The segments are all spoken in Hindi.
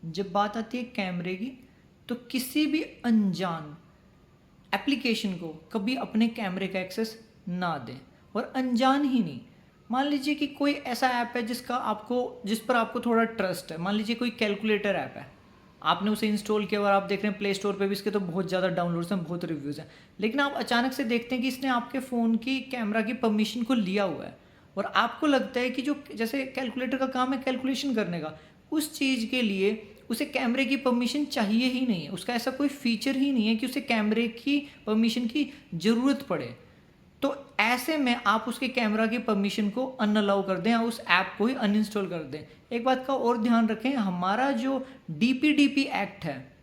जब बात आती है कैमरे की, तो किसी भी अनजान एप्लीकेशन को कभी अपने कैमरे का एक्सेस ना दें। और अनजान ही नहीं, मान लीजिए कि कोई ऐसा ऐप है जिस पर आपको थोड़ा ट्रस्ट है। मान लीजिए कोई कैलकुलेटर ऐप है, आपने उसे इंस्टॉल किया और आप देख रहे हैं प्ले स्टोर पे भी इसके तो बहुत ज़्यादा डाउनलोड्स हैं, बहुत रिव्यूज़ हैं, लेकिन आप अचानक से देखते हैं कि इसने आपके फ़ोन की कैमरा की परमिशन को लिया हुआ है। और आपको लगता है कि जो जैसे कैलकुलेटर का काम है कैलकुलेशन करने का, उस चीज़ के लिए उसे कैमरे की परमिशन चाहिए ही नहीं है। उसका ऐसा कोई फीचर ही नहीं है कि उसे कैमरे की परमिशन की ज़रूरत पड़े। तो ऐसे में आप उसके कैमरा की परमिशन को अनअलाउ कर दें या उस ऐप को ही अनइंस्टॉल कर दें। एक बात का और ध्यान रखें, हमारा जो डीपीडीपी एक्ट है,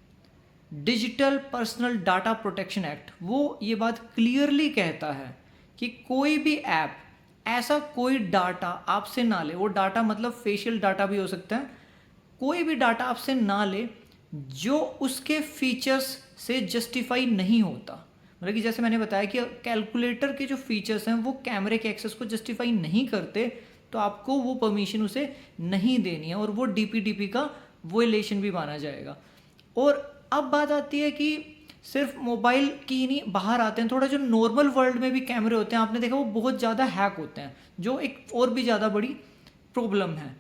digital personal data protection act, वो ये बात क्लियरली कहता है कि कोई भी ऐप ऐसा कोई डाटा आपसे ना ले। वो डाटा मतलब फेशियल डाटा भी हो सकता है, कोई भी डाटा आपसे ना ले जो उसके फीचर्स से जस्टिफाई नहीं होता। मतलब कि जैसे मैंने बताया कि कैलकुलेटर के जो फीचर्स हैं वो कैमरे के एक्सेस को जस्टिफाई नहीं करते, तो आपको वो परमिशन उसे नहीं देनी है और वो डीपीडीपी का वोलेशन भी माना जाएगा। और अब बात आती है कि सिर्फ मोबाइल की ही नहीं, बाहर आते हैं थोड़ा, जो नॉर्मल वर्ल्ड में भी कैमरे होते हैं, आपने देखा वो बहुत ज़्यादा हैक होते हैं, जो एक और भी ज़्यादा बड़ी प्रॉब्लम है।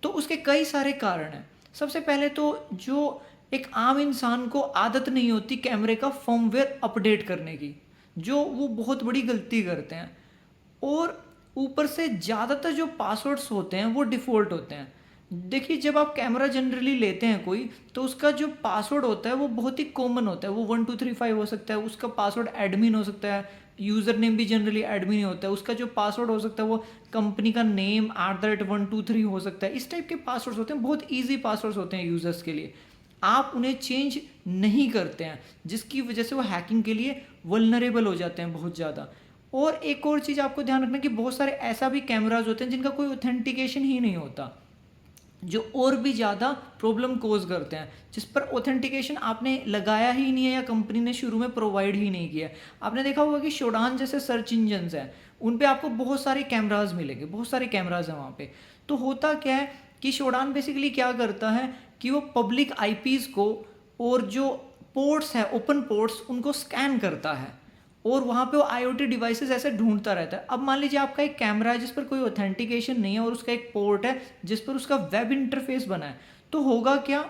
तो उसके कई सारे कारण हैं। सबसे पहले तो जो एक आम इंसान को आदत नहीं होती कैमरे का फर्मवेयर अपडेट करने की, जो वो बहुत बड़ी गलती करते हैं। और ऊपर से ज़्यादातर जो पासवर्ड्स होते हैं वो डिफ़ॉल्ट होते हैं। देखिए, जब आप कैमरा जनरली लेते हैं कोई, तो उसका जो पासवर्ड होता है वो बहुत ही कॉमन होता है। वो 1235 हो सकता है, उसका पासवर्ड एडमिन हो सकता है, यूज़र नेम भी जनरली एडमिन ही होता है, उसका जो पासवर्ड हो सकता है वो कंपनी का नेम @123 हो सकता है। इस टाइप के पासवर्ड्स होते हैं, बहुत ईजी पासवर्ड्स होते हैं यूज़र्स के लिए। आप उन्हें चेंज नहीं करते हैं, जिसकी वजह से वो हैकिंग के लिए वल्नरेबल हो जाते हैं बहुत ज़्यादा। और एक और चीज़ आपको ध्यान रखना कि बहुत सारे ऐसा भी कैमराज होते हैं जिनका कोई ऑथेंटिकेशन ही नहीं होता, जो और भी ज़्यादा प्रॉब्लम कोज करते हैं, जिस पर ऑथेंटिकेशन आपने लगाया ही नहीं है या कंपनी ने शुरू में प्रोवाइड ही नहीं किया है। आपने देखा होगा कि शोडान जैसे सर्च इंजन्स हैं, उन पे आपको बहुत सारे कैमराज मिलेंगे, बहुत सारे कैमराज हैं वहाँ पे। तो होता क्या है कि शोडान बेसिकली क्या करता है कि वो पब्लिक आईपीज़ को और जो पोर्ट्स हैं, ओपन पोर्ट्स, उनको स्कैन करता है और वहाँ पे वो आईओटी डिवाइसेस ऐसे ढूंढता रहता है। अब मान लीजिए आपका एक कैमरा है जिस पर कोई ऑथेंटिकेशन नहीं है और उसका एक पोर्ट है जिस पर उसका वेब इंटरफेस बना है, तो होगा क्या,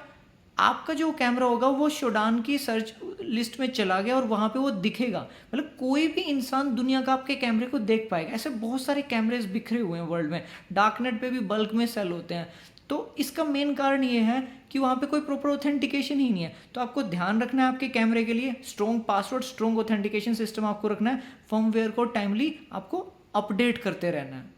आपका जो कैमरा होगा वो शोडान की सर्च लिस्ट में चला गया और वहाँ पे वो दिखेगा। मतलब कोई भी इंसान दुनिया का आपके कैमरे को देख पाएगा। ऐसे बहुत सारे कैमरेज बिखरे हुए हैं वर्ल्ड में, डार्कनेट पे भी बल्क में सेल होते हैं। तो इसका मेन कारण ये है कि वहाँ पे कोई प्रॉपर ऑथेंटिकेशन ही नहीं है। तो आपको ध्यान रखना है आपके कैमरे के लिए strong password, strong authentication system आपको रखना है, फर्मवेयर को टाइमली आपको अपडेट करते रहना है।